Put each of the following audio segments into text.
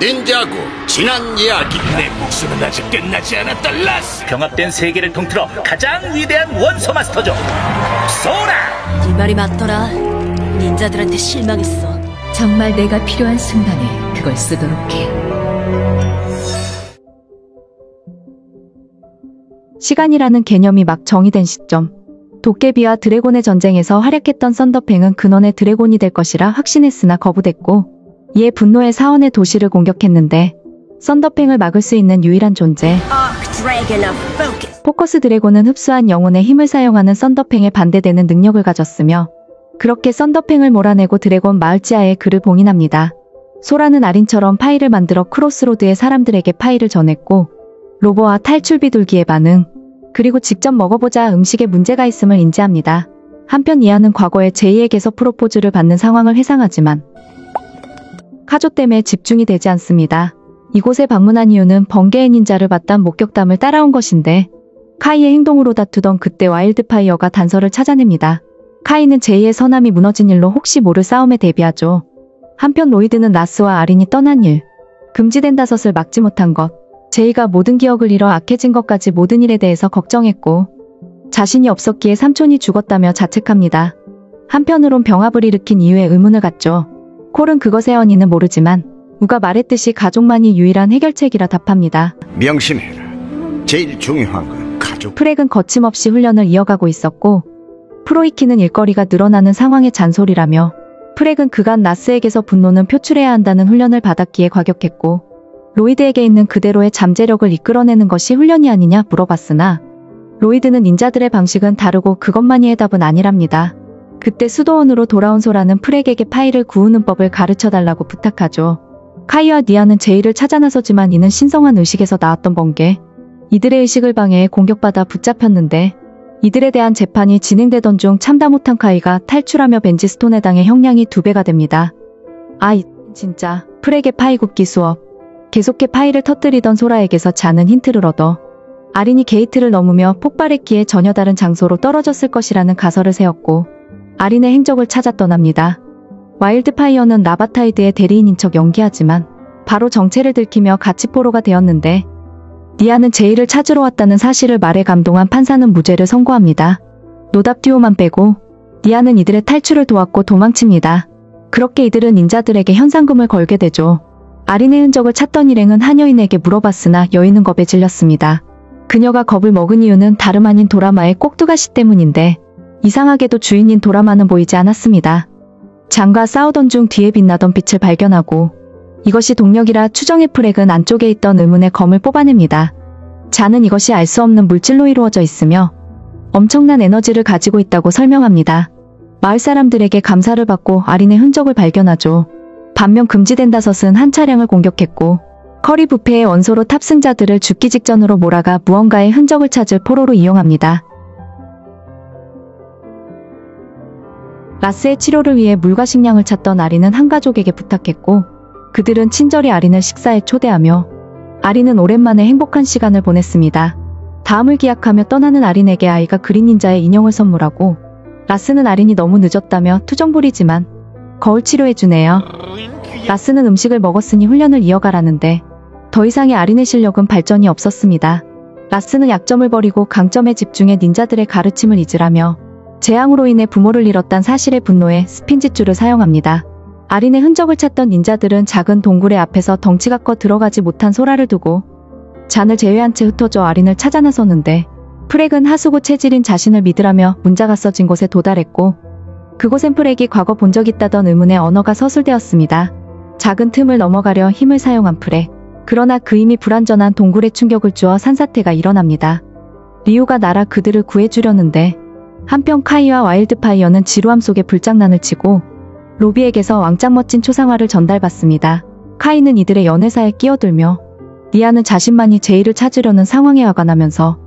닌자고 지난 이야기. 내 목숨은 아직 끝나지 않았다, 라스. 병합된 세계를 통틀어 가장 위대한 원소 마스터죠. 소라! 네 말이 맞더라. 닌자들한테 실망했어. 정말 내가 필요한 순간에 그걸 쓰도록 해. 시간이라는 개념이 막 정의된 시점. 도깨비와 드래곤의 전쟁에서 활약했던 썬더팽은 근원의 드래곤이 될 것이라 확신했으나 거부됐고, 이에 분노의 사원의 도시를 공격했는데 썬더팽을 막을 수 있는 유일한 존재 포커스 드래곤은 흡수한 영혼의 힘을 사용하는 썬더팽에 반대되는 능력을 가졌으며, 그렇게 썬더팽을 몰아내고 드래곤 마을지하에 그를 봉인합니다. 소라는 아린처럼 파일을 만들어 크로스로드의 사람들에게 파일을 전했고, 로버와 탈출 비둘기의 반응, 그리고 직접 먹어보자 음식에 문제가 있음을 인지합니다. 한편 이하는 과거에 제이에게서 프로포즈를 받는 상황을 회상하지만 카조 때문에 집중이 되지 않습니다. 이곳에 방문한 이유는 번개의 닌자를 봤단 목격담을 따라온 것인데, 카이의 행동으로 다투던 그때 와일드파이어가 단서를 찾아냅니다. 카이는 제이의 선함이 무너진 일로 혹시 모를 싸움에 대비하죠. 한편 로이드는 라스와 아린이 떠난 일, 금지된 다섯을 막지 못한 것, 제이가 모든 기억을 잃어 악해진 것까지 모든 일에 대해서 걱정했고, 자신이 없었기에 삼촌이 죽었다며 자책합니다. 한편으론 병합을 일으킨 이유에 의문을 갖죠. 콜은 그것의 원인은 모르지만 우가 말했듯이 가족만이 유일한 해결책이라 답합니다. 명심해라. 제일 중요한 건 가족. 프렉은 거침없이 훈련을 이어가고 있었고, 프로이키는 일거리가 늘어나는 상황의 잔소리라며, 프렉은 그간 라스에게서 분노는 표출해야 한다는 훈련을 받았기에 과격했고, 로이드에게 있는 그대로의 잠재력을 이끌어내는 것이 훈련이 아니냐 물어봤으나, 로이드는 닌자들의 방식은 다르고 그것만이 해답은 아니랍니다. 그때 수도원으로 돌아온 소라는 프렉에게 파일을 구우는 법을 가르쳐달라고 부탁하죠. 카이와 니아는 제이를 찾아 나서지만 이는 신성한 의식에서 나왔던 번개, 이들의 의식을 방해해 공격받아 붙잡혔는데, 이들에 대한 재판이 진행되던 중 참다 못한 카이가 탈출하며 벤지스톤에 당해 형량이 2배가 됩니다. 아이 진짜 프렉의 파이 굽기 수업. 계속해 파이를 터뜨리던 소라에게서 자는 힌트를 얻어 아린이 게이트를 넘으며 폭발했기에 전혀 다른 장소로 떨어졌을 것이라는 가설을 세웠고, 아린의 행적을 찾아 떠납니다. 와일드파이어는 라바타이드의 대리인인 척 연기하지만 바로 정체를 들키며 가치포로가 되었는데, 니아는 제이를 찾으러 왔다는 사실을 말해 감동한 판사는 무죄를 선고합니다. 노답듀오만 빼고 니아는 이들의 탈출을 도왔고 도망칩니다. 그렇게 이들은 닌자들에게 현상금을 걸게 되죠. 아린의 흔적을 찾던 일행은 한 여인에게 물어봤으나 여인은 겁에 질렸습니다. 그녀가 겁을 먹은 이유는 다름 아닌 도라마의 꼭두가시 때문인데, 이상하게도 주인인 도라마는 보이지 않았습니다. 장과 싸우던 중 뒤에 빛나던 빛을 발견하고, 이것이 동력이라 추정해 프렉은 안쪽에 있던 의문의 검을 뽑아냅니다. 자는 이것이 알 수 없는 물질로 이루어져 있으며 엄청난 에너지를 가지고 있다고 설명합니다. 마을 사람들에게 감사를 받고 아린의 흔적을 발견하죠. 반면 금지된 다섯은 한 차량을 공격했고, 커리 부페의 원소로 탑승자들을 죽기 직전으로 몰아가 무언가의 흔적을 찾을 포로로 이용합니다. 라스의 치료를 위해 물과 식량을 찾던 아린은 한 가족에게 부탁했고, 그들은 친절히 아린을 식사에 초대하며 아린은 오랜만에 행복한 시간을 보냈습니다. 다음을 기약하며 떠나는 아린에게 아이가 그린 닌자의 인형을 선물하고, 라스는 아린이 너무 늦었다며 투정 부리지만 거울 치료해주네요. 라스는 음식을 먹었으니 훈련을 이어가라는데 더 이상의 아린의 실력은 발전이 없었습니다. 라스는 약점을 버리고 강점에 집중해 닌자들의 가르침을 잊으라며 재앙으로 인해 부모를 잃었단 사실에 분노해 스핀짓줄을 사용합니다. 아린의 흔적을 찾던 닌자들은 작은 동굴의 앞에서 덩치가 커 들어가지 못한 소라를 두고 잔을 제외한 채 흩어져 아린을 찾아 나서는데, 프렉은 하수구 체질인 자신을 믿으라며 문자가 써진 곳에 도달했고, 그곳엔 프렉이 과거 본 적 있다던 의문의 언어가 서술되었습니다. 작은 틈을 넘어가려 힘을 사용한 프렉. 그러나 그 이미 불완전한 동굴에 충격을 주어 산사태가 일어납니다. 리우가 날아 그들을 구해주려는데, 한편 카이와 와일드파이어는 지루함 속에 불장난을 치고 로비에게서 왕짱 멋진 초상화를 전달받습니다. 카이는 이들의 연애사에 끼어들며, 니아는 자신만이 제이를 찾으려는 상황에 화가 나면서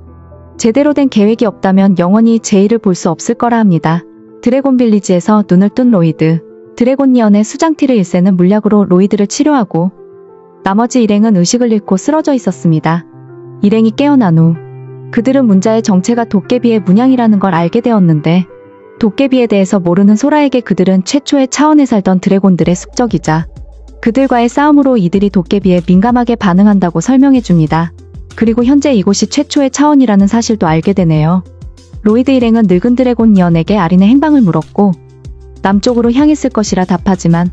제대로 된 계획이 없다면 영원히 제이를 볼 수 없을 거라 합니다. 드래곤 빌리지에서 눈을 뜬 로이드. 드래곤 니언의 수장티를 일세는 물약으로 로이드를 치료하고, 나머지 일행은 의식을 잃고 쓰러져 있었습니다. 일행이 깨어난 후 그들은 문자의 정체가 도깨비의 문양이라는 걸 알게 되었는데, 도깨비에 대해서 모르는 소라에게 그들은 최초의 차원에 살던 드래곤들의 숙적이자 그들과의 싸움으로 이들이 도깨비에 민감하게 반응한다고 설명해줍니다. 그리고 현재 이곳이 최초의 차원이라는 사실도 알게 되네요. 로이드 일행은 늙은 드래곤 니언에게 아린의 행방을 물었고 남쪽으로 향했을 것이라 답하지만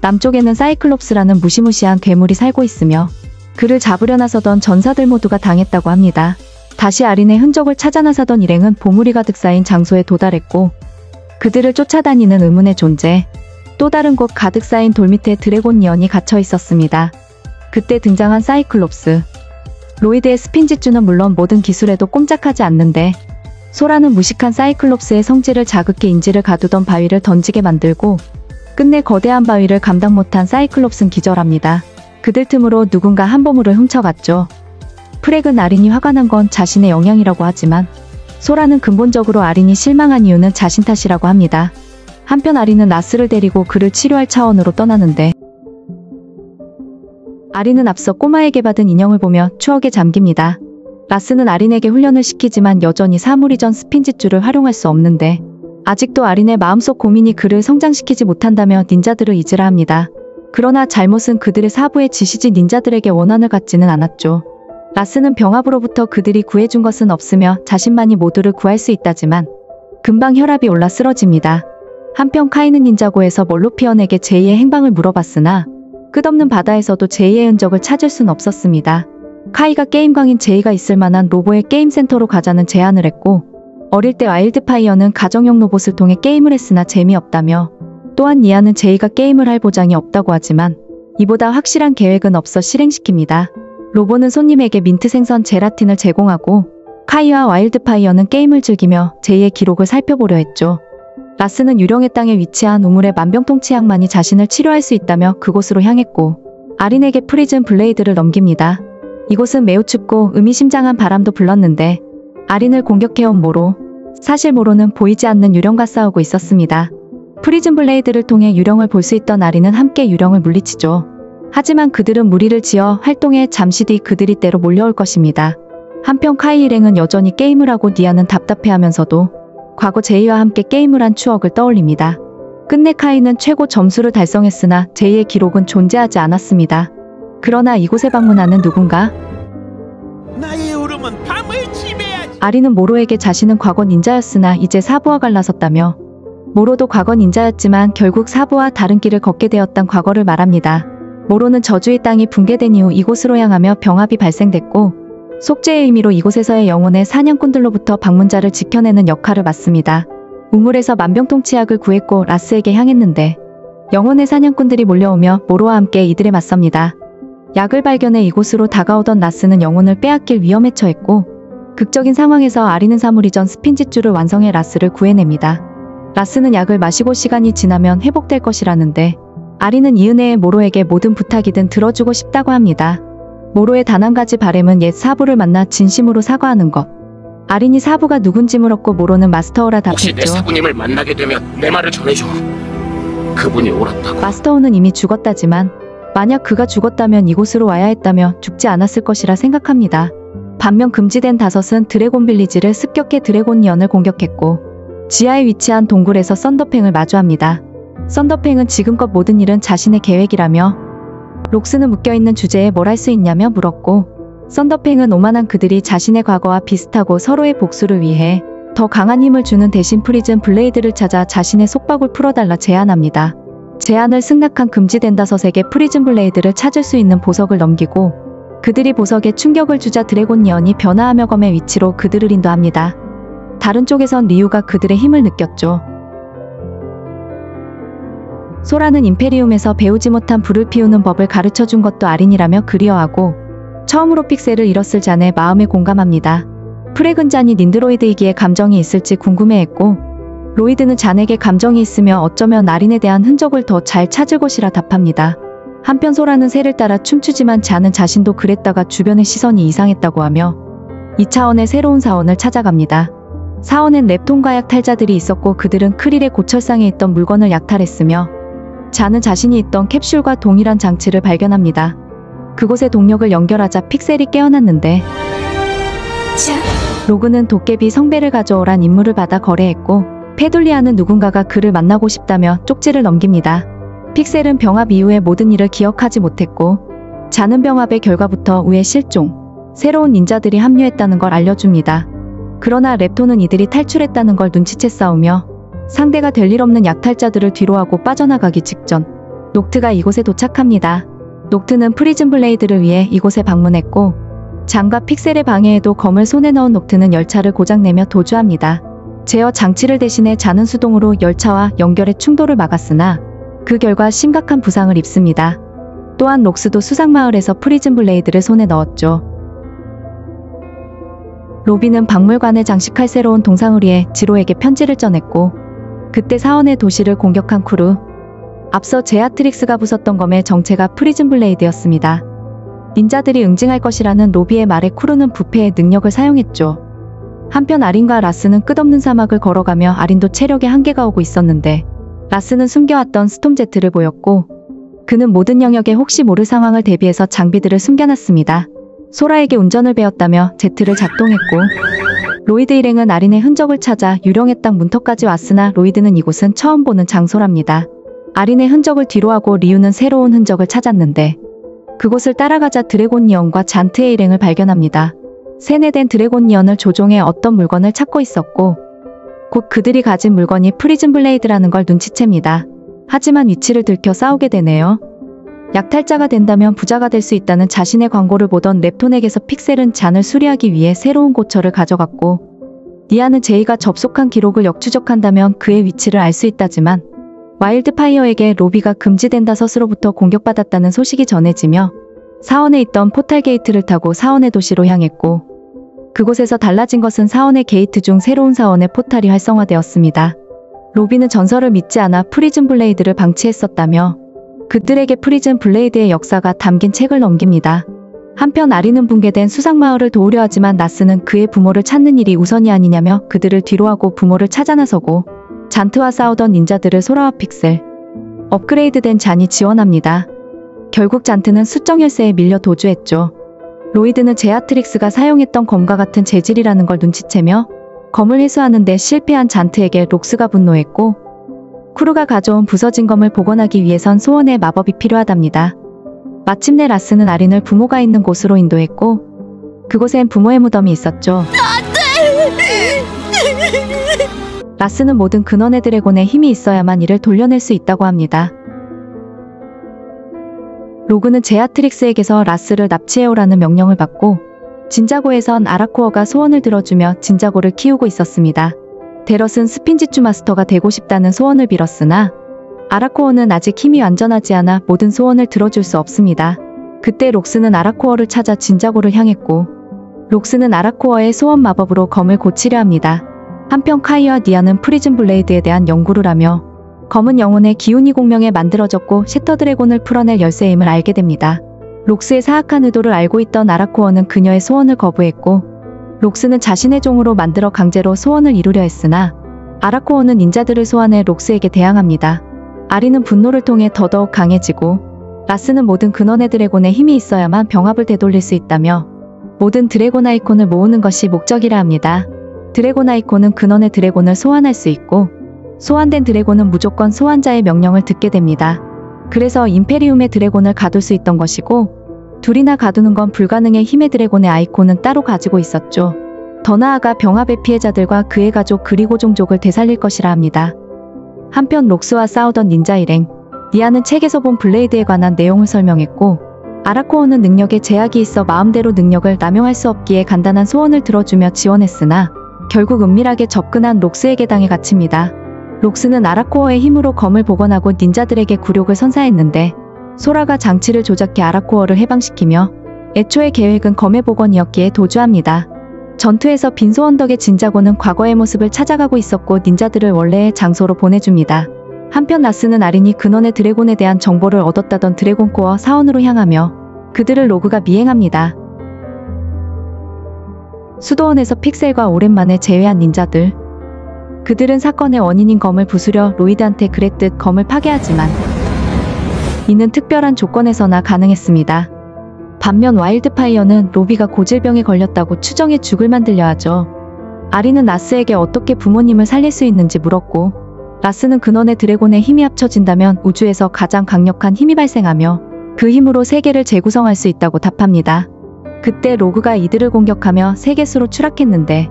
남쪽에는 사이클롭스라는 무시무시한 괴물이 살고 있으며 그를 잡으려 나서던 전사들 모두가 당했다고 합니다. 다시 아린의 흔적을 찾아 나서던 일행은 보물이 가득 쌓인 장소에 도달했고 그들을 쫓아다니는 의문의 존재, 또 다른 곳 가득 쌓인 돌 밑에 드래곤 니언이 갇혀 있었습니다. 그때 등장한 사이클롭스. 로이드의 스핀지주는 물론 모든 기술에도 꼼짝하지 않는데 소라는 무식한 사이클롭스의 성질을 자극해 인지를 가두던 바위를 던지게 만들고 끝내 거대한 바위를 감당 못한 사이클롭스는 기절합니다. 그들 틈으로 누군가 한 보물을 훔쳐갔죠. 프렉은 아린이 화가 난 건 자신의 영향이라고 하지만 소라는 근본적으로 아린이 실망한 이유는 자신 탓이라고 합니다. 한편 아린은 라스를 데리고 그를 치료할 차원으로 떠나는데 아린은 앞서 꼬마에게 받은 인형을 보며 추억에 잠깁니다. 라스는 아린에게 훈련을 시키지만 여전히 사물이전 스핀지주를 활용할 수 없는데 아직도 아린의 마음속 고민이 그를 성장시키지 못한다며 닌자들을 잊으라 합니다. 그러나 잘못은 그들의 사부의 지시지 닌자들에게 원한을 갖지는 않았죠. 라스는 병합으로부터 그들이 구해준 것은 없으며 자신만이 모두를 구할 수 있다지만 금방 혈압이 올라 쓰러집니다. 한편 카이는 닌자고에서 몰루피언에게 제이의 행방을 물어봤으나 끝없는 바다에서도 제이의 흔적을 찾을 순 없었습니다. 카이가 게임광인 제이가 있을 만한 로보의 게임센터로 가자는 제안을 했고 어릴 때 와일드파이어는 가정용 로봇을 통해 게임을 했으나 재미없다며 또한 니아는 제이가 게임을 할 보장이 없다고 하지만 이보다 확실한 계획은 없어 실행시킵니다. 로보는 손님에게 민트 생선 제라틴을 제공하고 카이와 와일드파이어는 게임을 즐기며 제이의 기록을 살펴보려 했죠. 라스는 유령의 땅에 위치한 우물의 만병통치약만이 자신을 치료할 수 있다며 그곳으로 향했고 아린에게 프리즌 블레이드를 넘깁니다. 이곳은 매우 춥고 의미심장한 바람도 불렀는데 아린을 공격해온 모로, 사실 모로는 보이지 않는 유령과 싸우고 있었습니다. 프리즌 블레이드를 통해 유령을 볼 수 있던 아린은 함께 유령을 물리치죠. 하지만 그들은 무리를 지어 활동해 잠시 뒤 그들이 때로 몰려올 것입니다. 한편 카이 일행은 여전히 게임을 하고 니아는 답답해하면서도 과거 제이와 함께 게임을 한 추억을 떠올립니다. 끝내 카이는 최고 점수를 달성했으나 제이의 기록은 존재하지 않았습니다. 그러나 이곳에 방문하는 누군가? 나의 울음은 밤을 지배하지. 아린은 모로에게 자신은 과거 닌자였으나 이제 사부와 갈라섰다며 모로도 과거 닌자였지만 결국 사부와 다른 길을 걷게 되었단 과거를 말합니다. 모로는 저주의 땅이 붕괴된 이후 이곳으로 향하며 병합이 발생됐고 속죄의 의미로 이곳에서의 영혼의 사냥꾼들로부터 방문자를 지켜내는 역할을 맡습니다. 우물에서 만병통치약을 구했고 라스에게 향했는데 영혼의 사냥꾼들이 몰려오며 모로와 함께 이들에 맞섭니다. 약을 발견해 이곳으로 다가오던 라스는 영혼을 빼앗길 위험에 처했고 극적인 상황에서 아린은 사물이전 스핀지주를 완성해 라스를 구해냅니다. 라스는 약을 마시고 시간이 지나면 회복될 것이라는데 아린은 이 은혜에 모로에게 모든 부탁이든 들어주고 싶다고 합니다. 모로의 단 한 가지 바램은 옛 사부를 만나 진심으로 사과하는 것. 아린이 사부가 누군지 물었고 모로는 마스터오라 혹시 내 답했죠. 사부님을 만나게 되면 내 말을 전해줘. 그분이 옳았다고. 마스터오는 이미 죽었다지만 만약 그가 죽었다면 이곳으로 와야 했다며 죽지 않았을 것이라 생각합니다. 반면 금지된 다섯은 드래곤 빌리지를 습격해 드래곤 니언을 공격했고 지하에 위치한 동굴에서 썬더팽을 마주합니다. 썬더팽은 지금껏 모든 일은 자신의 계획이라며 록스는 묶여있는 주제에 뭘 할 수 있냐며 물었고 썬더팽은 오만한 그들이 자신의 과거와 비슷하고 서로의 복수를 위해 더 강한 힘을 주는 대신 프리즌 블레이드를 찾아 자신의 속박을 풀어달라 제안합니다. 제안을 승낙한 금지된 다섯에게 프리즌 블레이드를 찾을 수 있는 보석을 넘기고 그들이 보석에 충격을 주자 드래곤 니언이 변화하며 검의 위치로 그들을 인도합니다. 다른 쪽에선 리우가 그들의 힘을 느꼈죠. 소라는 임페리움에서 배우지 못한 불을 피우는 법을 가르쳐준 것도 아린이라며 그리워하고 처음으로 픽셀을 잃었을 잔에 마음에 공감합니다. 프렉은 잔이 닌드로이드이기에 감정이 있을지 궁금해했고 로이드는 잔에게 감정이 있으며 어쩌면 아린에 대한 흔적을 더 잘 찾을 것이라 답합니다. 한편 소라는 새를 따라 춤추지만 잔은 자신도 그랬다가 주변의 시선이 이상했다고 하며 2차원의 새로운 사원을 찾아갑니다. 사원엔 랩톤과약 탈자들이 있었고 그들은 크릴의 고철상에 있던 물건을 약탈했으며 잔은 자신이 있던 캡슐과 동일한 장치를 발견합니다. 그곳에 동력을 연결하자 픽셀이 깨어났는데 로그는 도깨비 성배를 가져오란 임무를 받아 거래했고 페돌리아는 누군가가 그를 만나고 싶다며 쪽지를 넘깁니다. 픽셀은 병합 이후의 모든 일을 기억하지 못했고 자는 병합의 결과부터 우의 실종, 새로운 닌자들이 합류했다는 걸 알려줍니다. 그러나 랩토는 이들이 탈출했다는 걸 눈치채 싸우며 상대가 될 일 없는 약탈자들을 뒤로하고 빠져나가기 직전 녹트가 이곳에 도착합니다. 녹트는 프리즌 블레이드를 위해 이곳에 방문했고 장과 픽셀의 방해에도 검을 손에 넣은 녹트는 열차를 고장내며 도주합니다. 제어 장치를 대신해 자는 수동으로 열차와 연결해 충돌을 막았으나 그 결과 심각한 부상을 입습니다. 또한 록스도 수상마을에서 프리즌 블레이드를 손에 넣었죠. 로비는 박물관에 장식할 새로운 동상을 위해 지로에게 편지를 전했고 그때 사원의 도시를 공격한 쿠루. 앞서 제아트릭스가 부쉈던 검의 정체가 프리즌 블레이드였습니다. 닌자들이 응징할 것이라는 로비의 말에 쿠루는 부패의 능력을 사용했죠. 한편 아린과 라스는 끝없는 사막을 걸어가며 아린도 체력에 한계가 오고 있었는데 라스는 숨겨왔던 스톰제트를 보였고 그는 모든 영역에 혹시 모를 상황을 대비해서 장비들을 숨겨놨습니다. 소라에게 운전을 배웠다며 제트를 작동했고 로이드 일행은 아린의 흔적을 찾아 유령의 땅 문턱까지 왔으나 로이드는 이곳은 처음 보는 장소랍니다. 아린의 흔적을 뒤로하고 리우는 새로운 흔적을 찾았는데 그곳을 따라가자 드래곤 니언과 잔트의 일행을 발견합니다. 세뇌된 드래곤 니언을 조종해 어떤 물건을 찾고 있었고 곧 그들이 가진 물건이 프리즌 블레이드라는 걸 눈치챕니다. 하지만 위치를 들켜 싸우게 되네요. 약탈자가 된다면 부자가 될 수 있다는 자신의 광고를 보던 랩톤에게서 픽셀은 잔을 수리하기 위해 새로운 고철을 가져갔고 니아는 제이가 접속한 기록을 역추적한다면 그의 위치를 알 수 있다지만 와일드파이어에게 로비가 금지된 다섯으로부터 공격받았다는 소식이 전해지며 사원에 있던 포탈 게이트를 타고 사원의 도시로 향했고 그곳에서 달라진 것은 사원의 게이트 중 새로운 사원의 포탈이 활성화되었습니다. 로비는 전설을 믿지 않아 프리즌 블레이드를 방치했었다며 그들에게 프리즌 블레이드의 역사가 담긴 책을 넘깁니다. 한편 아리는 붕괴된 수상마을을 도우려 하지만 나스는 그의 부모를 찾는 일이 우선이 아니냐며 그들을 뒤로하고 부모를 찾아 나서고 잔트와 싸우던 닌자들을 소라와 픽셀, 업그레이드된 잔이 지원합니다. 결국 잔트는 수정 열쇠에 밀려 도주했죠. 로이드는 제아트릭스가 사용했던 검과 같은 재질이라는 걸 눈치채며 검을 회수하는 데 실패한 잔트에게 록스가 분노했고 쿠루가 가져온 부서진 검을 복원하기 위해선 소원의 마법이 필요하답니다. 마침내 라스는 아린을 부모가 있는 곳으로 인도했고 그곳엔 부모의 무덤이 있었죠. 라스는 모든 근원의 드래곤에 힘이 있어야만 이를 돌려낼 수 있다고 합니다. 로그는 제아트릭스에게서 라스를 납치해오라는 명령을 받고 진자고에선 아라코어가 소원을 들어주며 진자고를 키우고 있었습니다. 데럿은 스핀지추 마스터가 되고 싶다는 소원을 빌었으나 아라코어는 아직 힘이 완전하지 않아 모든 소원을 들어줄 수 없습니다. 그때 록스는 아라코어를 찾아 진자고를 향했고 록스는 아라코어의 소원 마법으로 검을 고치려 합니다. 한편 카이와 니아는 프리즌 블레이드에 대한 연구를 하며 검은 영혼의 기운이 공명에 만들어졌고 섀터 드래곤을 풀어낼 열쇠임을 알게 됩니다. 록스의 사악한 의도를 알고 있던 아라코어는 그녀의 소원을 거부했고 록스는 자신의 종으로 만들어 강제로 소원을 이루려 했으나 아라코어는 닌자들을 소환해 록스에게 대항합니다. 아리는 분노를 통해 더더욱 강해지고 라스는 모든 근원의 드래곤에 힘이 있어야만 병합을 되돌릴 수 있다며 모든 드래곤 아이콘을 모으는 것이 목적이라 합니다. 드래곤 아이콘은 근원의 드래곤을 소환할 수 있고 소환된 드래곤은 무조건 소환자의 명령을 듣게 됩니다. 그래서 임페리움의 드래곤을 가둘 수 있던 것이고 둘이나 가두는 건 불가능해 힘의 드래곤의 아이콘은 따로 가지고 있었죠. 더 나아가 병합의 피해자들과 그의 가족 그리고 종족을 되살릴 것이라 합니다. 한편 록스와 싸우던 닌자 일행 니아는 책에서 본 블레이드에 관한 내용을 설명했고 아라코어는 능력에 제약이 있어 마음대로 능력을 남용할 수 없기에 간단한 소원을 들어주며 지원했으나 결국 은밀하게 접근한 록스에게 당해 갇힙니다. 록스는 아라코어의 힘으로 검을 복원하고 닌자들에게 굴욕을 선사했는데 소라가 장치를 조작해 아라코어를 해방시키며 애초의 계획은 검의 복원이었기에 도주합니다. 전투에서 빈소 언덕의 진자고는 과거의 모습을 찾아가고 있었고 닌자들을 원래의 장소로 보내줍니다. 한편 라스는 아린이 근원의 드래곤에 대한 정보를 얻었다던 드래곤코어 사원으로 향하며 그들을 로그가 미행합니다. 수도원에서 픽셀과 오랜만에 재회한 닌자들. 그들은 사건의 원인인 검을 부수려 로이드한테 그랬듯 검을 파괴하지만 이는 특별한 조건에서나 가능했습니다. 반면 와일드파이어는 로비가 고질병에 걸렸다고 추정해 죽을 만들려 하죠. 아리는 라스에게 어떻게 부모님을 살릴 수 있는지 물었고 라스는 근원의 드래곤의 힘이 합쳐진다면 우주에서 가장 강력한 힘이 발생하며 그 힘으로 세계를 재구성할 수 있다고 답합니다. 그때 로그가 이들을 공격하며 세계수로 추락했는데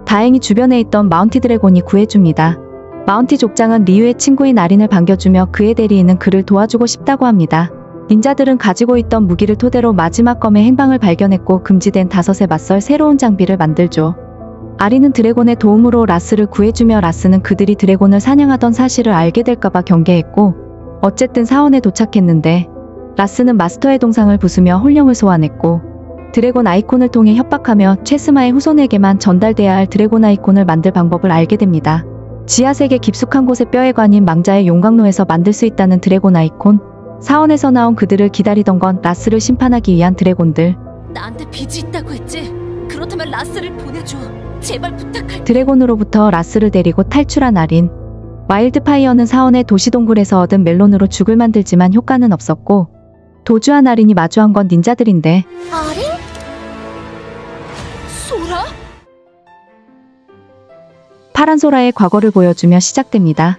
다행히 주변에 있던 마운티 드래곤이 구해줍니다. 마운티 족장은 리유의 친구인 아린을 반겨주며 그의 대리인은 그를 도와주고 싶다고 합니다. 닌자들은 가지고 있던 무기를 토대로 마지막 검의 행방을 발견했고 금지된 5에 맞설 새로운 장비를 만들죠. 아린은 드래곤의 도움으로 라스를 구해주며 라스는 그들이 드래곤을 사냥하던 사실을 알게 될까봐 경계했고 어쨌든 사원에 도착했는데 라스는 마스터의 동상을 부수며 홀령을 소환했고 드래곤 아이콘을 통해 협박하며 최스마의 후손에게만 전달돼야 할 드래곤 아이콘을 만들 방법을 알게 됩니다. 지하세계 깊숙한 곳의 뼈에 관인 망자의 용광로에서 만들 수 있다는 드래곤 아이콘. 사원에서 나온 그들을 기다리던 건 라스를 심판하기 위한 드래곤들. 나한테 빚이 있다고 했지? 그렇다면 라스를 보내줘. 제발 부탁할게. 드래곤으로부터 라스를 데리고 탈출한 아린. 와일드파이어는 사원의 도시동굴에서 얻은 멜론으로 죽을 만들지만 효과는 없었고 도주한 아린이 마주한 건 닌자들인데 아린? 소라? 파란 소라의 과거를 보여주며 시작됩니다.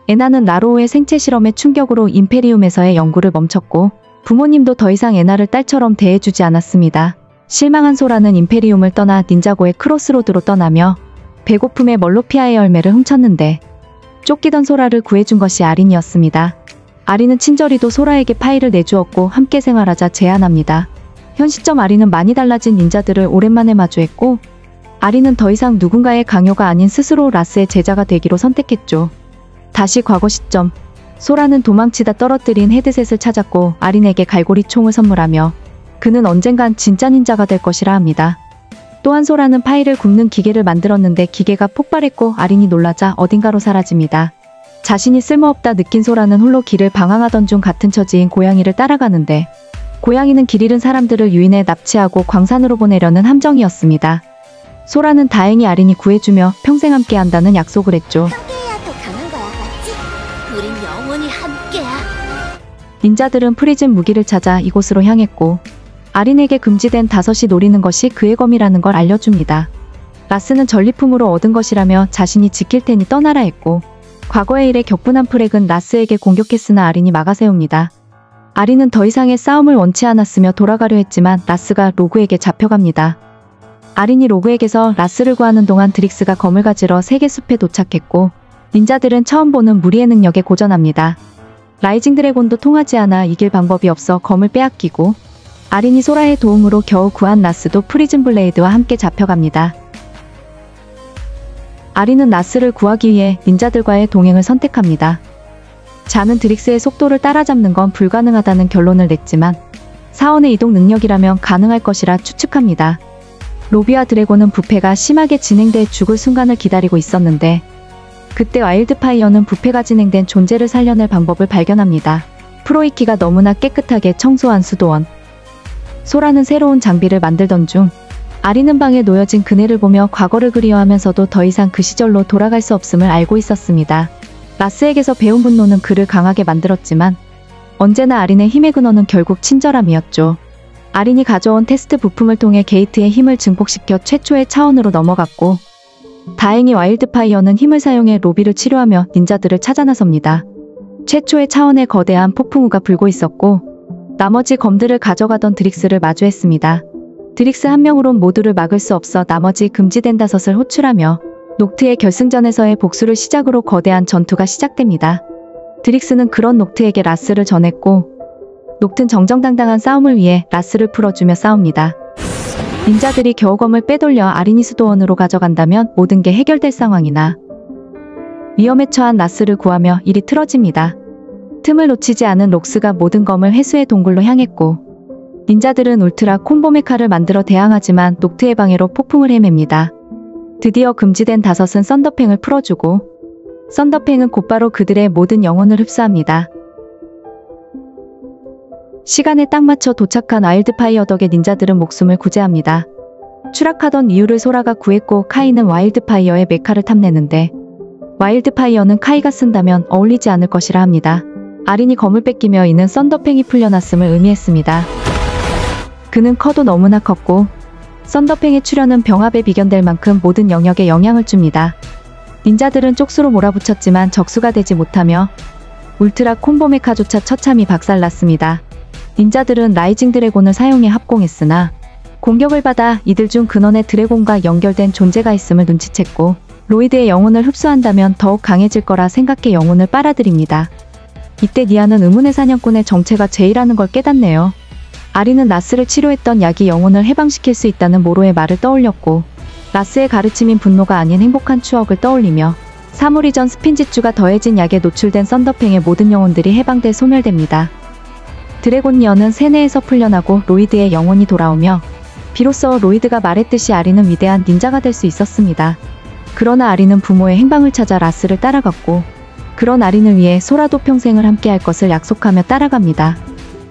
에나는 나로우의 생체 실험의 충격으로 임페리움에서의 연구를 멈췄고 부모님도 더 이상 에나를 딸처럼 대해주지 않았습니다. 실망한 소라는 임페리움을 떠나 닌자고의 크로스로드로 떠나며 배고픔에 멀로피아의 열매를 훔쳤는데 쫓기던 소라를 구해준 것이 아린이었습니다. 아린은 친절히도 소라에게 파일을 내주었고 함께 생활하자 제안합니다. 현 시점 아린은 많이 달라진 닌자들을 오랜만에 마주했고 아린은 더 이상 누군가의 강요가 아닌 스스로 라스의 제자가 되기로 선택했죠. 다시 과거 시점. 소라는 도망치다 떨어뜨린 헤드셋을 찾았고 아린에게 갈고리 총을 선물하며 그는 언젠간 진짜 닌자가 될 것이라 합니다. 또한 소라는 파일을 굽는 기계를 만들었는데 기계가 폭발했고 아린이 놀라자 어딘가로 사라집니다. 자신이 쓸모없다 느낀 소라는 홀로 길을 방황하던 중 같은 처지인 고양이를 따라가는데 고양이는 길 잃은 사람들을 유인해 납치하고 광산으로 보내려는 함정이었습니다. 소라는 다행히 아린이 구해주며 평생 함께한다는 약속을 했죠. 함께해야 더 강한 거야, 맞지? 우린 영원히 함께야. 닌자들은 프리즘 무기를 찾아 이곳으로 향했고 아린에게 금지된 5이 노리는 것이 그의 검이라는 걸 알려줍니다. 라스는 전리품으로 얻은 것이라며 자신이 지킬 테니 떠나라 했고 과거의 일에 격분한 프렉은 라스에게 공격했으나 아린이 막아세웁니다. 아린은 더 이상의 싸움을 원치 않았으며 돌아가려 했지만 라스가 로그에게 잡혀갑니다. 아린이 로그에게서 라스를 구하는 동안 드릭스가 검을 가지러 세계숲에 도착했고 닌자들은 처음 보는 무리의 능력에 고전합니다. 라이징 드래곤도 통하지 않아 이길 방법이 없어 검을 빼앗기고 아린이 소라의 도움으로 겨우 구한 라스도 프리즌 블레이드와 함께 잡혀갑니다. 아린은 라스를 구하기 위해 닌자들과의 동행을 선택합니다. 자는 드릭스의 속도를 따라잡는 건 불가능하다는 결론을 냈지만 사원의 이동 능력이라면 가능할 것이라 추측합니다. 로비와 드래곤은 부패가 심하게 진행돼 죽을 순간을 기다리고 있었는데 그때 와일드파이어는 부패가 진행된 존재를 살려낼 방법을 발견합니다. 프로이키가 너무나 깨끗하게 청소한 수도원. 소라는 새로운 장비를 만들던 중 아린은 방에 놓여진 그네를 보며 과거를 그리워하면서도 더 이상 그 시절로 돌아갈 수 없음을 알고 있었습니다. 라스에게서 배운 분노는 그를 강하게 만들었지만 언제나 아린의 힘의 근원은 결국 친절함이었죠. 아린이 가져온 테스트 부품을 통해 게이트의 힘을 증폭시켜 최초의 차원으로 넘어갔고 다행히 와일드파이어는 힘을 사용해 로비를 치료하며 닌자들을 찾아 나섭니다. 최초의 차원에 거대한 폭풍우가 불고 있었고 나머지 검들을 가져가던 드릭스를 마주했습니다. 드릭스 한 명으론 모두를 막을 수 없어 나머지 금지된 5을 호출하며 녹트의 결승전에서의 복수를 시작으로 거대한 전투가 시작됩니다. 드릭스는 그런 녹트에게 라스를 전했고 녹튼 정정당당한 싸움을 위해 라스를 풀어주며 싸웁니다. 닌자들이 겨우 검을 빼돌려 아린이 수도원으로 가져간다면 모든 게 해결될 상황이나 위험에 처한 라스를 구하며 일이 틀어집니다. 틈을 놓치지 않은 록스가 모든 검을 회수의 동굴로 향했고 닌자들은 울트라 콤보 메카를 만들어 대항하지만 녹트의 방해로 폭풍을 헤맵니다. 드디어 금지된 5은 썬더팽을 풀어주고 썬더팽은 곧바로 그들의 모든 영혼을 흡수합니다. 시간에 딱 맞춰 도착한 와일드파이어 덕에 닌자들은 목숨을 구제합니다. 추락하던 이유를 소라가 구했고 카이는 와일드파이어의 메카를 탐내는데 와일드파이어는 카이가 쓴다면 어울리지 않을 것이라 합니다. 아린이 검을 뺏기며 이는 썬더팽이 풀려났음을 의미했습니다. 그는 커도 너무나 컸고 썬더팽의 출현은 병합에 비견될 만큼 모든 영역에 영향을 줍니다. 닌자들은 쪽수로 몰아붙였지만 적수가 되지 못하며 울트라 콤보 메카조차 처참히 박살났습니다. 닌자들은 라이징 드래곤을 사용해 합공했으나 공격을 받아 이들 중 근원의 드래곤과 연결된 존재가 있음을 눈치챘고 로이드의 영혼을 흡수한다면 더욱 강해질 거라 생각해 영혼을 빨아들입니다. 이때 니아는 의문의 사냥꾼의 정체가 제이라는 걸 깨닫네요. 아리는 라스를 치료했던 약이 영혼을 해방시킬 수 있다는 모로의 말을 떠올렸고 라스의 가르침인 분노가 아닌 행복한 추억을 떠올리며 사물 이전 스핀지주가 더해진 약에 노출된 썬더팽의 모든 영혼들이 해방돼 소멸됩니다. 드래곤 니어는 세뇌에서 풀려나고 로이드의 영혼이 돌아오며 비로소 로이드가 말했듯이 아리는 위대한 닌자가 될 수 있었습니다. 그러나 아리는 부모의 행방을 찾아 라스를 따라갔고 그런 아린을 위해 소라도 평생을 함께할 것을 약속하며 따라갑니다.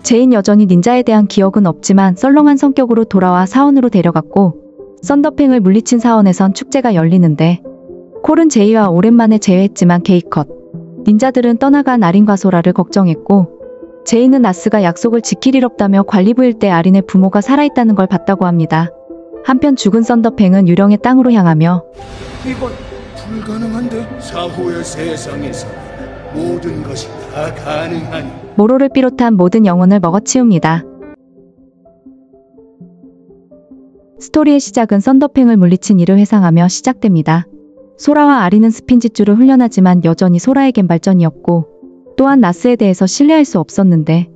제인 여전히 닌자에 대한 기억은 없지만 썰렁한 성격으로 돌아와 사원으로 데려갔고 썬더팽을 물리친 사원에선 축제가 열리는데 콜은 제이와 오랜만에 재회했지만 게이컷. 닌자들은 떠나간 아린과 소라를 걱정했고 제이는 라스가 약속을 지킬 일 없다며 관리부일 때 아린의 부모가 살아있다는 걸 봤다고 합니다. 한편 죽은 썬더팽은 유령의 땅으로 향하며 이건 불가능한데 사후의 세상에서 모든 것이 다 가능하니 모로를 비롯한 모든 영혼을 먹어치웁니다. 스토리의 시작은 썬더팽을 물리친 이를 회상하며 시작됩니다. 소라와 아리는 스핀지주를 훈련하지만 여전히 소라에겐 발전이 없고 또한 라스에 대해서 신뢰할 수 없었는데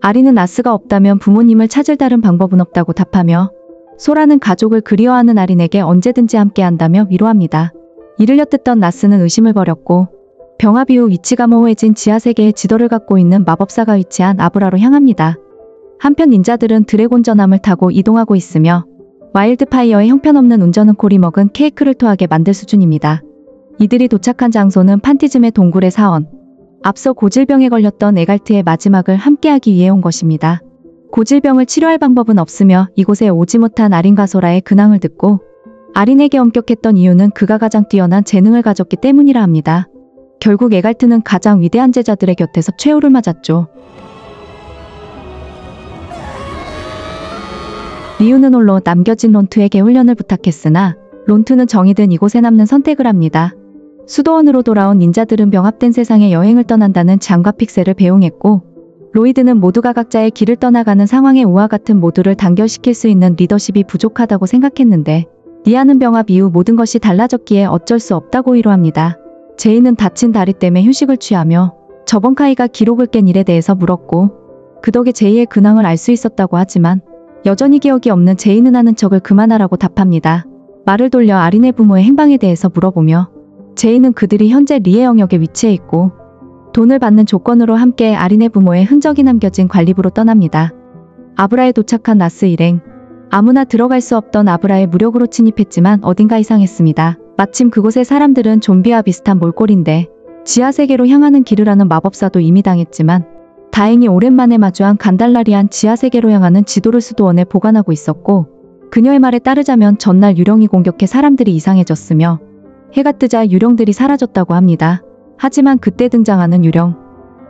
아리는 라스가 없다면 부모님을 찾을 다른 방법은 없다고 답하며 소라는 가족을 그리워하는 아린에게 언제든지 함께한다며 위로합니다. 이를 엿듣던 라스는 의심을 버렸고 병합 이후 위치가 모호해진 지하세계의 지도를 갖고 있는 마법사가 위치한 아브라로 향합니다. 한편 닌자들은 드래곤 전함을 타고 이동하고 있으며 와일드파이어의 형편없는 운전은 콜이 먹은 케이크를 토하게 만들 수준입니다. 이들이 도착한 장소는 판티즘의 동굴의 사원. 앞서 고질병에 걸렸던 에갈트의 마지막을 함께하기 위해 온 것입니다. 고질병을 치료할 방법은 없으며 이곳에 오지 못한 아린과 소라의 근황을 듣고 아린에게 엄격했던 이유는 그가 가장 뛰어난 재능을 가졌기 때문이라 합니다. 결국 에갈트는 가장 위대한 제자들의 곁에서 최후를 맞았죠. 리우는 홀로 남겨진 론트에게 훈련을 부탁했으나 론트는 정이 든 이곳에 남는 선택을 합니다. 수도원으로 돌아온 닌자들은 병합된 세상에 여행을 떠난다는 장과 픽셀을 배웅했고 로이드는 모두가 각자의 길을 떠나가는 상황에 우와 같은 모두를 단결시킬 수 있는 리더십이 부족하다고 생각했는데 니아는 병합 이후 모든 것이 달라졌기에 어쩔 수 없다고 위로합니다. 제이는 다친 다리 때문에 휴식을 취하며 저번 카이가 기록을 깬 일에 대해서 물었고 그 덕에 제이의 근황을 알 수 있었다고 하지만 여전히 기억이 없는 제이는 아는 척을 그만하라고 답합니다. 말을 돌려 아린의 부모의 행방에 대해서 물어보며 제이는 그들이 현재 리에 영역에 위치해 있고 돈을 받는 조건으로 함께 아린의 부모의 흔적이 남겨진 관리부로 떠납니다. 아브라에 도착한 라스 일행. 아무나 들어갈 수 없던 아브라에 무력으로 침입했지만 어딘가 이상했습니다. 마침 그곳의 사람들은 좀비와 비슷한 몰골인데 지하세계로 향하는 길을 아는 마법사도 이미 당했지만 다행히 오랜만에 마주한 간달라리안 지하세계로 향하는 지도를 수도원에 보관하고 있었고 그녀의 말에 따르자면 전날 유령이 공격해 사람들이 이상해졌으며 해가 뜨자 유령들이 사라졌다고 합니다. 하지만 그때 등장하는 유령.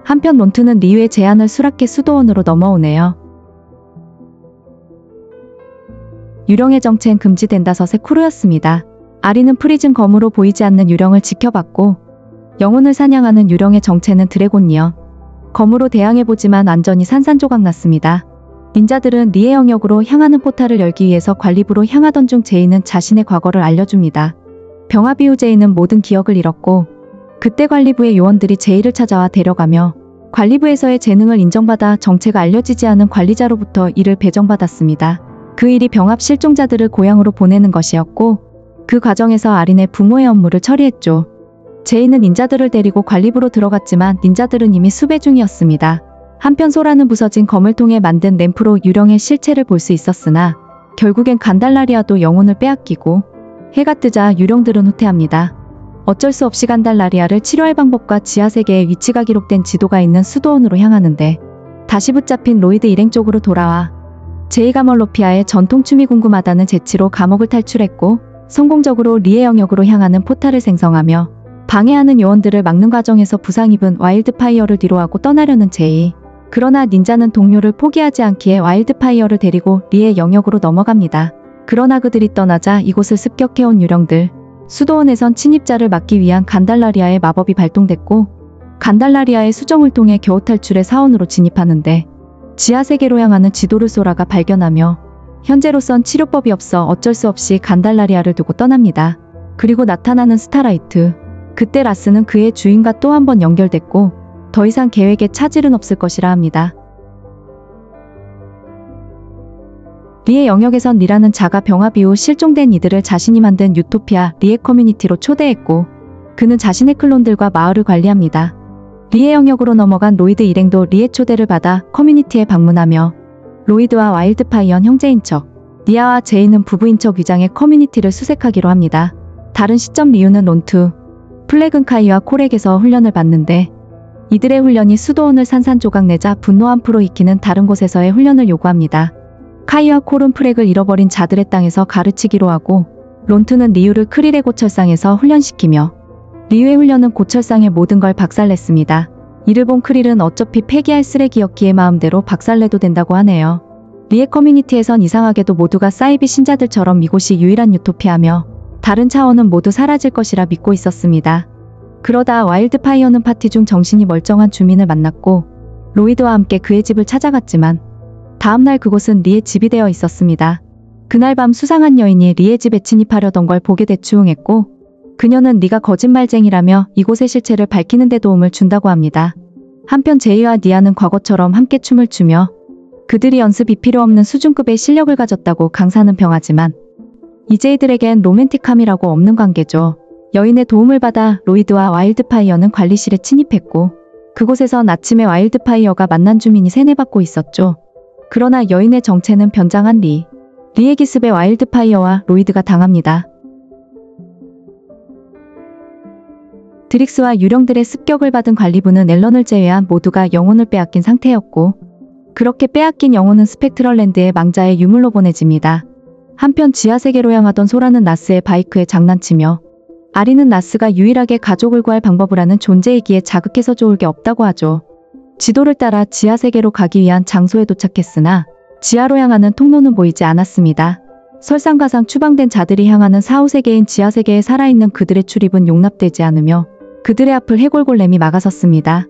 한편 론트는 리우의 제안을 수락해 수도원으로 넘어오네요. 유령의 정체는 금지된다섯의 쿠르였습니다. 아리는 프리즌 검으로 보이지 않는 유령을 지켜봤고 영혼을 사냥하는 유령의 정체는 드래곤이요. 검으로 대항해보지만 완전히 산산조각났습니다. 닌자들은 리에 영역으로 향하는 포탈을 열기 위해서 관리부로 향하던 중 제이는 자신의 과거를 알려줍니다. 병합 이후 제이는 모든 기억을 잃었고 그때 관리부의 요원들이 제이를 찾아와 데려가며 관리부에서의 재능을 인정받아 정체가 알려지지 않은 관리자로부터 이를 배정받았습니다. 그 일이 병합 실종자들을 고향으로 보내는 것이었고 그 과정에서 아린의 부모의 업무를 처리했죠. 제이는 닌자들을 데리고 관리부로 들어갔지만 닌자들은 이미 수배 중이었습니다. 한편 소라는 부서진 검을 통해 만든 램프로 유령의 실체를 볼 수 있었으나 결국엔 간달라리아도 영혼을 빼앗기고 해가 뜨자 유령들은 후퇴합니다. 어쩔 수 없이 간달라리아를 치료할 방법과 지하세계의 위치가 기록된 지도가 있는 수도원으로 향하는데 다시 붙잡힌 로이드 일행 쪽으로 돌아와 제이가 멀로피아의 전통춤이 궁금하다는 재치로 감옥을 탈출했고 성공적으로 리에 영역으로 향하는 포탈을 생성하며 방해하는 요원들을 막는 과정에서 부상 입은 와일드파이어를 뒤로하고 떠나려는 제이. 그러나 닌자는 동료를 포기하지 않기에 와일드파이어를 데리고 리에 영역으로 넘어갑니다. 그러나 그들이 떠나자 이곳을 습격해온 유령들. 수도원에선 침입자를 막기 위한 간달라리아의 마법이 발동됐고 간달라리아의 수정을 통해 겨우 탈출해 사원으로 진입하는데 지하세계로 향하는 지도를 소라가 발견하며 현재로선 치료법이 없어 어쩔 수 없이 간달라리아를 두고 떠납니다. 그리고 나타나는 스타라이트. 그때 라스는 그의 주인과 또 한 번 연결됐고 더 이상 계획에 차질은 없을 것이라 합니다. 리의 영역에선 리라는 자가 병합 이후 실종된 이들을 자신이 만든 유토피아 리의 커뮤니티로 초대했고 그는 자신의 클론들과 마을을 관리합니다. 리의 영역으로 넘어간 로이드 일행도 리의 초대를 받아 커뮤니티에 방문하며 로이드와 와일드파이언 형제인 척, 니아와 제이는 부부인 척 위장해 커뮤니티를 수색하기로 합니다. 다른 시점 리우는 론투, 플래근 카이와 콜에게서 훈련을 받는데 이들의 훈련이 수도원을 산산조각 내자 분노한 프로이키는 다른 곳에서의 훈련을 요구합니다. 카이와 콜은 프렉을 잃어버린 자들의 땅에서 가르치기로 하고 론투는 리우를 크릴의 고철상에서 훈련시키며 리우의 훈련은 고철상의 모든 걸 박살냈습니다. 이를 본 크릴은 어차피 폐기할 쓰레기였기에 마음대로 박살내도 된다고 하네요. 리의 커뮤니티에선 이상하게도 모두가 사이비 신자들처럼 이곳이 유일한 유토피아며 다른 차원은 모두 사라질 것이라 믿고 있었습니다. 그러다 와일드파이어는 파티 중 정신이 멀쩡한 주민을 만났고 로이드와 함께 그의 집을 찾아갔지만 다음날 그곳은 리의 집이 되어 있었습니다. 그날 밤 수상한 여인이 리의 집에 침입하려던 걸 보게 대추응했고 그녀는 리가 거짓말쟁이라며 이곳의 실체를 밝히는 데 도움을 준다고 합니다. 한편 제이와 니아는 과거처럼 함께 춤을 추며 그들이 연습이 필요 없는 수준급의 실력을 가졌다고 강사는 병하지만 이제 이들에겐 로맨틱함이라고 없는 관계죠. 여인의 도움을 받아 로이드와 와일드파이어는 관리실에 침입했고 그곳에선 아침에 와일드파이어가 만난 주민이 세뇌받고 있었죠. 그러나 여인의 정체는 변장한 리의 기습에 와일드파이어와 로이드가 당합니다. 드릭스와 유령들의 습격을 받은 관리부는 앨런을 제외한 모두가 영혼을 빼앗긴 상태였고 그렇게 빼앗긴 영혼은 스펙트럴랜드의 망자의 유물로 보내집니다. 한편 지하세계로 향하던 소라는 라스의 바이크에 장난치며 아리는 라스가 유일하게 가족을 구할 방법을 아는 존재이기에 자극해서 좋을 게 없다고 하죠. 지도를 따라 지하세계로 가기 위한 장소에 도착했으나 지하로 향하는 통로는 보이지 않았습니다. 설상가상 추방된 자들이 향하는 사후세계인 지하세계에 살아있는 그들의 출입은 용납되지 않으며 그들의 앞을 해골골렘이 막아섰습니다.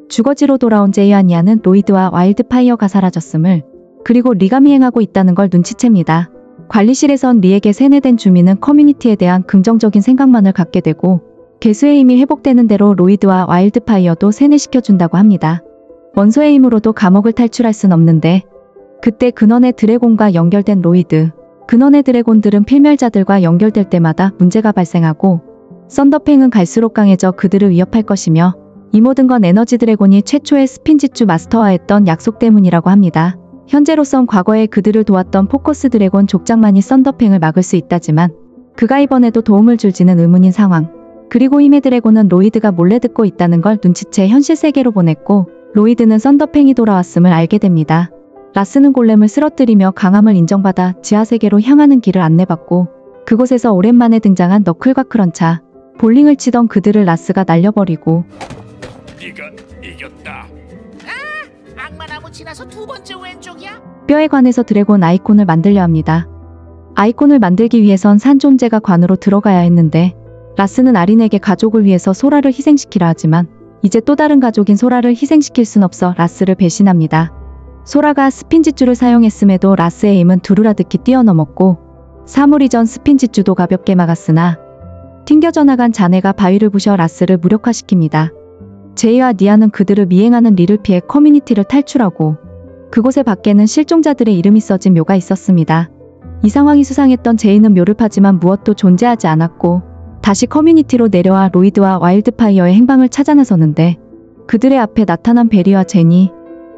주거지로 돌아온 제이와 니아는 로이드와 와일드파이어가 사라졌음을 그리고 리가 미행하고 있다는 걸 눈치챕니다. 관리실에선 리에게 세뇌된 주민은 커뮤니티에 대한 긍정적인 생각만을 갖게 되고 개수의 힘이 회복되는 대로 로이드와 와일드파이어도 세뇌시켜준다고 합니다. 원소의 힘으로도 감옥을 탈출할 순 없는데 그때 근원의 드래곤과 연결된 로이드. 근원의 드래곤들은 필멸자들과 연결될 때마다 문제가 발생하고 썬더팽은 갈수록 강해져 그들을 위협할 것이며 이 모든 건 에너지 드래곤이 최초의 스핀지주 마스터와 했던 약속 때문이라고 합니다. 현재로선 과거에 그들을 도왔던 포커스 드래곤 족장만이 썬더팽을 막을 수 있다지만 그가 이번에도 도움을 줄지는 의문인 상황. 그리고 힘의 드래곤은 로이드가 몰래 듣고 있다는 걸 눈치채 현실 세계로 보냈고 로이드는 썬더팽이 돌아왔음을 알게 됩니다. 라스는 골렘을 쓰러뜨리며 강함을 인정받아 지하세계로 향하는 길을 안내받고 그곳에서 오랜만에 등장한 너클과 크런차. 볼링을 치던 그들을 라스가 날려버리고 네가 이겼다. 악마나무 지나서 두 번째 왼쪽이야? 뼈에 관해서 드래곤 아이콘을 만들려 합니다. 아이콘을 만들기 위해선 산 존재가 관으로 들어가야 했는데 라스는 아린에게 가족을 위해서 소라를 희생시키라 하지만 이제 또 다른 가족인 소라를 희생시킬 순 없어 라스를 배신합니다. 소라가 스핀지주를 사용했음에도 라스의 힘은 두루라득히 뛰어넘었고 사물 이전 스핀지주도 가볍게 막았으나 튕겨져 나간 자네가 바위를 부셔 라스를 무력화시킵니다. 제이와 니아는 그들을 미행하는 리를 피해 커뮤니티를 탈출하고 그곳의 밖에는 실종자들의 이름이 써진 묘가 있었습니다. 이 상황이 수상했던 제이는 묘를 파지만 무엇도 존재하지 않았고 다시 커뮤니티로 내려와 로이드와 와일드파이어의 행방을 찾아 나섰는데 그들의 앞에 나타난 베리와 제니.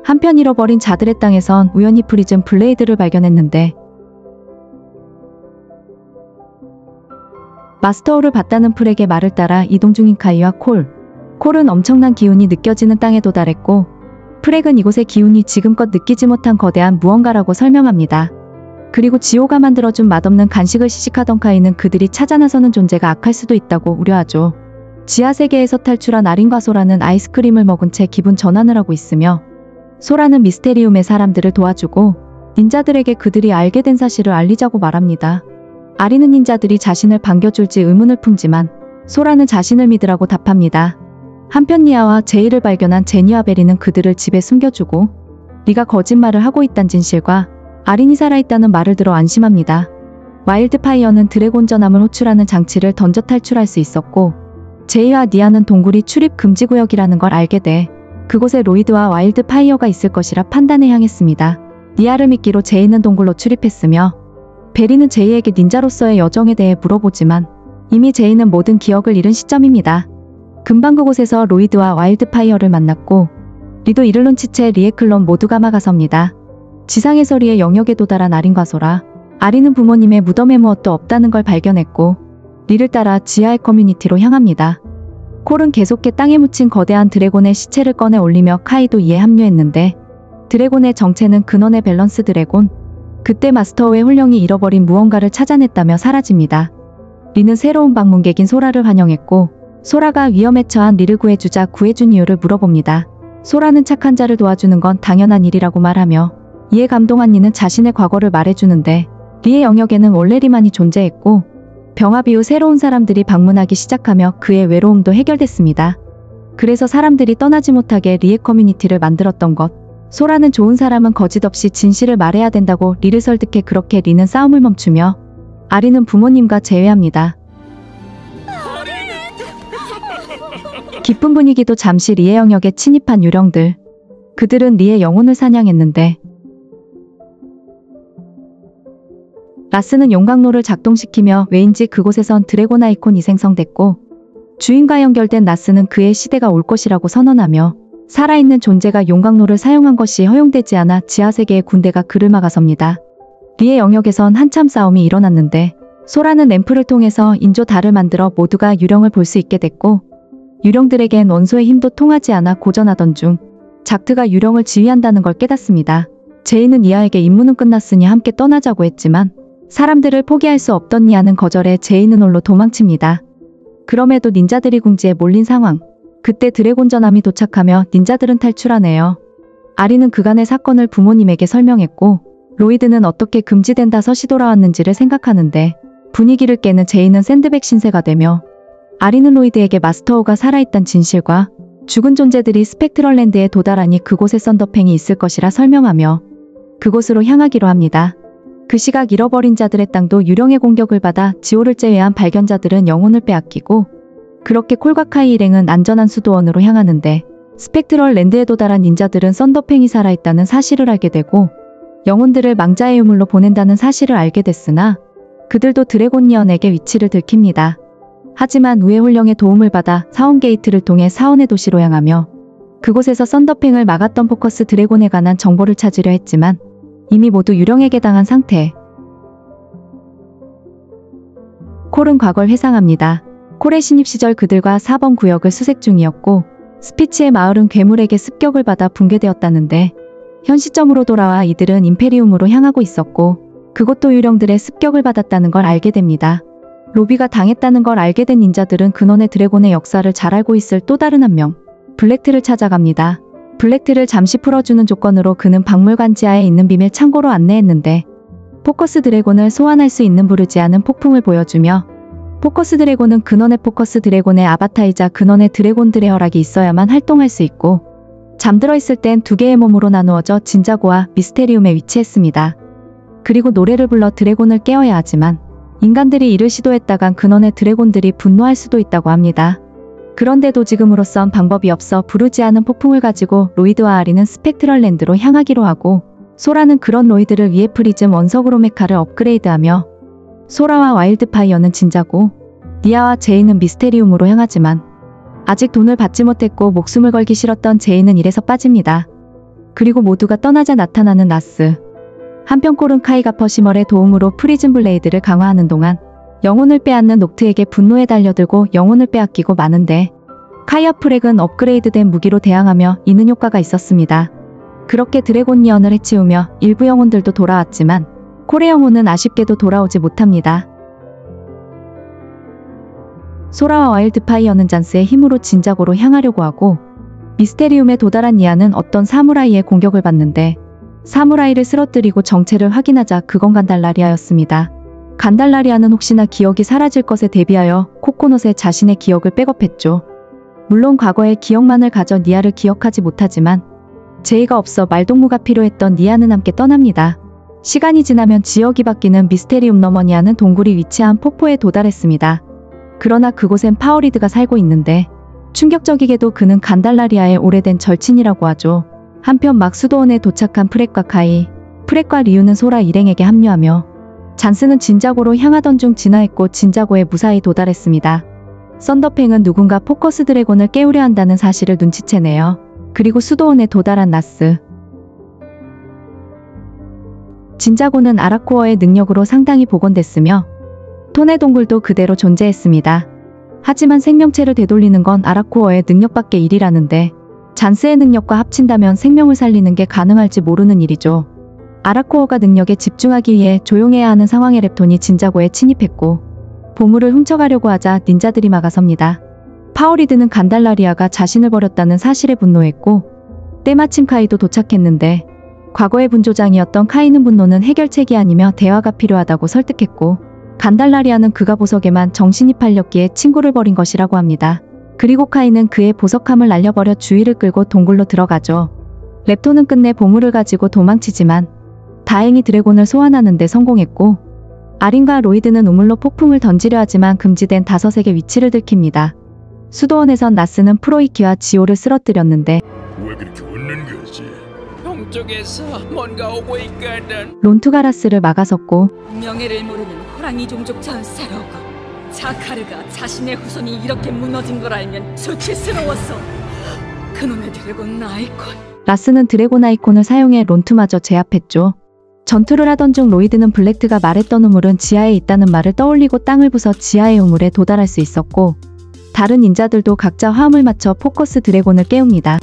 한편 잃어버린 자들의 땅에선 우연히 프리즘 블레이드를 발견했는데 마스터홀을 봤다는 프렉의 말을 따라 이동 중인 카이와 콜은 엄청난 기운이 느껴지는 땅에 도달했고 프렉은 이곳의 기운이 지금껏 느끼지 못한 거대한 무언가라고 설명합니다. 그리고 지호가 만들어준 맛없는 간식을 시식하던 카이는 그들이 찾아 나서는 존재가 악할 수도 있다고 우려하죠. 지하세계에서 탈출한 아린과 소라는 아이스크림을 먹은 채 기분 전환을 하고 있으며 소라는 미스테리움의 사람들을 도와주고 닌자들에게 그들이 알게 된 사실을 알리자고 말합니다. 아리는 닌자들이 자신을 반겨줄지 의문을 품지만 소라는 자신을 믿으라고 답합니다. 한편 리아와 제이를 발견한 제니와 베리는 그들을 집에 숨겨주고 리가 거짓말을 하고 있다는 진실과 아린이 살아있다는 말을 들어 안심합니다. 와일드파이어는 드래곤 전함을 호출하는 장치를 던져 탈출할 수 있었고 제이와 니아는 동굴이 출입 금지 구역이라는 걸 알게 돼 그곳에 로이드와 와일드파이어가 있을 것이라 판단해 향했습니다. 니아를 미끼로 제이는 동굴로 출입했으며 베리는 제이에게 닌자로서의 여정에 대해 물어보지만 이미 제이는 모든 기억을 잃은 시점입니다. 금방 그곳에서 로이드와 와일드파이어를 만났고 리도 이를 놓친 채 리의 클론 모두가 막아섭니다. 지상에서 리의 영역에 도달한 아린과 소라, 아린은 부모님의 무덤에 무엇도 없다는 걸 발견했고 리를 따라 지하의 커뮤니티로 향합니다. 콜은 계속해 땅에 묻힌 거대한 드래곤의 시체를 꺼내 올리며 카이도 이에 합류했는데 드래곤의 정체는 근원의 밸런스 드래곤. 그때 마스터오의 홀령이 잃어버린 무언가를 찾아냈다며 사라집니다. 리는 새로운 방문객인 소라를 환영했고 소라가 위험에 처한 리를 구해준 이유를 물어봅니다. 소라는 착한 자를 도와주는 건 당연한 일이라고 말하며 이에 감동한 리는 자신의 과거를 말해주는데 리의 영역에는 원래 리만이 존재했고 병합 이후 새로운 사람들이 방문하기 시작하며 그의 외로움도 해결됐습니다. 그래서 사람들이 떠나지 못하게 리의 커뮤니티를 만들었던 것. 소라는 좋은 사람은 거짓없이 진실을 말해야 된다고 리를 설득해 그렇게 리는 싸움을 멈추며 아린은 부모님과 재회합니다. 기쁜 분위기도 잠시 리의 영역에 침입한 유령들. 그들은 리의 영혼을 사냥했는데 라스는 용광로를 작동시키며 왜인지 그곳에선 드래곤 아이콘이 생성됐고 주인과 연결된 라스는 그의 시대가 올 것이라고 선언하며 살아있는 존재가 용광로를 사용한 것이 허용되지 않아 지하세계의 군대가 그를 막아섭니다. 리의 영역에선 한참 싸움이 일어났는데 소라는 램프를 통해서 인조 달을 만들어 모두가 유령을 볼 수 있게 됐고 유령들에겐 원소의 힘도 통하지 않아 고전하던 중 작트가 유령을 지휘한다는 걸 깨닫습니다. 제이는 니아에게 임무는 끝났으니 함께 떠나자고 했지만 사람들을 포기할 수 없던 니아는 거절해 제이는 홀로 도망칩니다. 그럼에도 닌자들이 궁지에 몰린 상황. 그때 드래곤 전함이 도착하며 닌자들은 탈출하네요. 아리는 그간의 사건을 부모님에게 설명했고 로이드는 어떻게 금지된 다섯이 돌아왔는지를 생각하는데 분위기를 깨는 제이는 샌드백 신세가 되며 아리는 로이드에게 마스터오가 살아있단 진실과 죽은 존재들이 스펙트럴랜드에 도달하니 그곳에 썬더팽이 있을 것이라 설명하며 그곳으로 향하기로 합니다. 그 시각 잃어버린 자들의 땅도 유령의 공격을 받아 지오를 제외한 발견자들은 영혼을 빼앗기고 그렇게 콜과 카이 일행은 안전한 수도원으로 향하는데 스펙트럴 랜드에 도달한 닌자들은 썬더팽이 살아있다는 사실을 알게 되고 영혼들을 망자의 유물로 보낸다는 사실을 알게 됐으나 그들도 드래곤니언에게 위치를 들킵니다. 하지만 우의 홀령의 도움을 받아 사원 게이트를 통해 사원의 도시로 향하며 그곳에서 썬더팽을 막았던 포커스 드래곤에 관한 정보를 찾으려 했지만 이미 모두 유령에게 당한 상태. 콜은 과거를 회상합니다. 콜의 신입 시절 그들과 4번 구역을 수색 중이었고 스피치의 마을은 괴물에게 습격을 받아 붕괴되었다는데 현 시점으로 돌아와 이들은 임페리움으로 향하고 있었고 그곳도 유령들의 습격을 받았다는 걸 알게 됩니다. 로비가 당했다는 걸 알게 된 닌자들은 근원의 드래곤의 역사를 잘 알고 있을 또 다른 한 명, 블랙트를 찾아갑니다. 블랙트를 잠시 풀어주는 조건으로 그는 박물관 지하에 있는 비밀 창고로 안내했는데 포커스 드래곤을 소환할 수 있는 부르지 않은 폭풍을 보여주며 포커스 드래곤은 근원의 포커스 드래곤의 아바타이자 근원의 드래곤들의 허락이 있어야만 활동할 수 있고 잠들어 있을 땐 두 개의 몸으로 나누어져 진자고와 미스테리움에 위치했습니다. 그리고 노래를 불러 드래곤을 깨워야 하지만 인간들이 이를 시도했다간 근원의 드래곤들이 분노할 수도 있다고 합니다. 그런데도 지금으로선 방법이 없어 부르지 않은 폭풍을 가지고 로이드와 아리는 스펙트럴랜드로 향하기로 하고 소라는 그런 로이드를 위해 프리즘 원석으로 메카를 업그레이드하며 소라와 와일드파이어는 진자고 니아와 제이는 미스테리움으로 향하지만 아직 돈을 받지 못했고 목숨을 걸기 싫었던 제이는 일에서 빠집니다. 그리고 모두가 떠나자 나타나는 라스. 한편 콜은 카이가 퍼시멀의 도움으로 프리즘 블레이드를 강화하는 동안 영혼을 빼앗는 녹트에게 분노에 달려들고 영혼을 빼앗기고 마는데 카이와 프렉은 업그레이드된 무기로 대항하며 이는 효과가 있었습니다. 그렇게 드래곤니언을 해치우며 일부 영혼들도 돌아왔지만 콜의 영혼은 아쉽게도 돌아오지 못합니다. 소라와 와일드파이어는 잔스의 힘으로 진자고로 향하려고 하고 미스테리움에 도달한 니아는 어떤 사무라이의 공격을 받는데 사무라이를 쓰러뜨리고 정체를 확인하자 그건 간달라리아였습니다. 간달라리아는 혹시나 기억이 사라질 것에 대비하여 코코넛에 자신의 기억을 백업했죠. 물론 과거의 기억만을 가져 니아를 기억하지 못하지만 제의가 없어 말동무가 필요했던 니아는 함께 떠납니다. 시간이 지나면 지역이 바뀌는 미스테리움 너머 니아는 동굴이 위치한 폭포에 도달했습니다. 그러나 그곳엔 파워리드가 살고 있는데 충격적이게도 그는 간달라리아의 오래된 절친이라고 하죠. 한편 막 수도원에 도착한 프렉과 카이, 프렉과 리우는 소라 일행에게 합류하며 잔스는 진자고로 향하던 중 진화했고 진자고에 무사히 도달했습니다. 썬더팽은 누군가 포커스 드래곤을 깨우려 한다는 사실을 눈치채네요. 그리고 수도원에 도달한 나스. 진자고는 아라코어의 능력으로 상당히 복원됐으며 톤의 동굴도 그대로 존재했습니다. 하지만 생명체를 되돌리는 건 아라코어의 능력밖에 일이라는데 잔스의 능력과 합친다면 생명을 살리는 게 가능할지 모르는 일이죠. 아라코어가 능력에 집중하기 위해 조용해야 하는 상황에 렙톤이 진자고에 침입했고 보물을 훔쳐가려고 하자 닌자들이 막아섭니다. 파워리드는 간달라리아가 자신을 버렸다는 사실에 분노했고 때마침 카이도 도착했는데 과거의 분조장이었던 카이는 분노는 해결책이 아니며 대화가 필요하다고 설득했고 간달라리아는 그가 보석에만 정신이 팔렸기에 친구를 버린 것이라고 합니다. 그리고 카이는 그의 보석함을 날려버려 주의를 끌고 동굴로 들어가죠. 렙톤은 끝내 보물을 가지고 도망치지만 다행히 드래곤을 소환하는 데 성공했고 아린과 로이드는 우물로 폭풍을 던지려 하지만 금지된 5색의 위치를 들킵니다. 수도원에선 나스는 프로이키와 지오를 쓰러뜨렸는데 왜 그렇게 웃는 거지? 동쪽에서 뭔가 오고 있거든. 론투가라스를 막아섰고 명예를 모르는 호랑이 종족 전사로고 자카르가 자신의 후손이 이렇게 무너진 걸 알면 수치스러웠어. 그놈의 드래곤 아이콘. 라스는 드래곤 아이콘을 사용해 론투마저 제압했죠. 전투를 하던 중 로이드는 블랙트가 말했던 우물은 지하에 있다는 말을 떠올리고 땅을 부숴 지하의 우물에 도달할 수 있었고 다른 닌자들도 각자 화음을 맞춰 포커스 드래곤을 깨웁니다.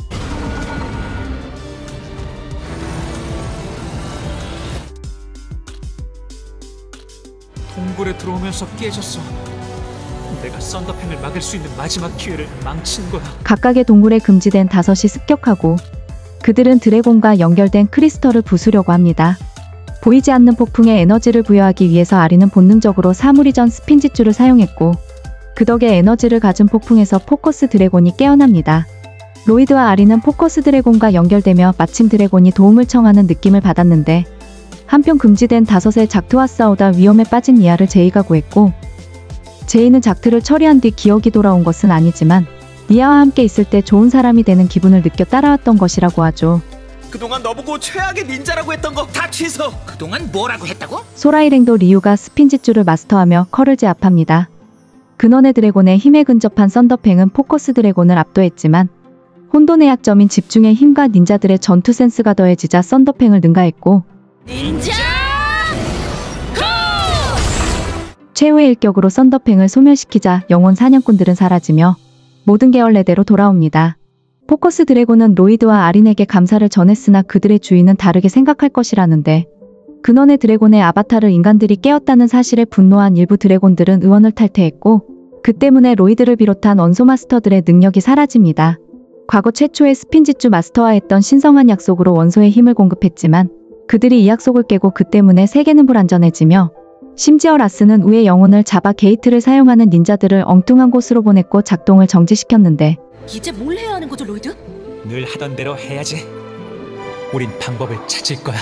동굴에 들어오면서 깨졌어. 내가 썬더팽을 막을 수 있는 마지막 기회를 망친 거야. 각각의 동굴에 금지된 5이 습격하고 그들은 드래곤과 연결된 크리스털을 부수려고 합니다. 보이지 않는 폭풍에 에너지를 부여하기 위해서 아리는 본능적으로 사무리전 스핀지줄을 사용했고 그 덕에 에너지를 가진 폭풍에서 포커스 드래곤이 깨어납니다. 로이드와 아리는 포커스 드래곤과 연결되며 마침 드래곤이 도움을 청하는 느낌을 받았는데 한편 금지된 5의 작트와 싸우다 위험에 빠진 니아를 제이가 구했고 제이는 작트를 처리한 뒤 기억이 돌아온 것은 아니지만 니아와 함께 있을 때 좋은 사람이 되는 기분을 느껴 따라왔던 것이라고 하죠. 그동안 너보고 최악의 닌자라고 했던 거 다 취소. 그동안 뭐라고 했다고? 소라 일행도 리우가 스핀지줄을 마스터하며 컬을 제압합니다. 근원의 드래곤의 힘에 근접한 썬더팽은 포커스 드래곤을 압도했지만 혼돈의 약점인 집중의 힘과 닌자들의 전투 센스가 더해지자 썬더팽을 능가했고 닌자! 최후의 일격으로 썬더팽을 소멸시키자 영혼 사냥꾼들은 사라지며 모든 계열내대로 돌아옵니다. 포커스 드래곤은 로이드와 아린에게 감사를 전했으나 그들의 주인은 다르게 생각할 것이라는데 근원의 드래곤의 아바타를 인간들이 깨었다는 사실에 분노한 일부 드래곤들은 의원을 탈퇴했고 그 때문에 로이드를 비롯한 원소 마스터들의 능력이 사라집니다. 과거 최초의 스핀지주 마스터와 했던 신성한 약속으로 원소의 힘을 공급했지만 그들이 이 약속을 깨고 그 때문에 세계는 불안전해지며 심지어 라스는 우의 영혼을 잡아 게이트를 사용하는 닌자들을 엉뚱한 곳으로 보냈고 작동을 정지시켰는데 이제 뭘 해야 하는 거죠, 로이드? 늘 하던 대로 해야지. 우린 방법을 찾을 거야.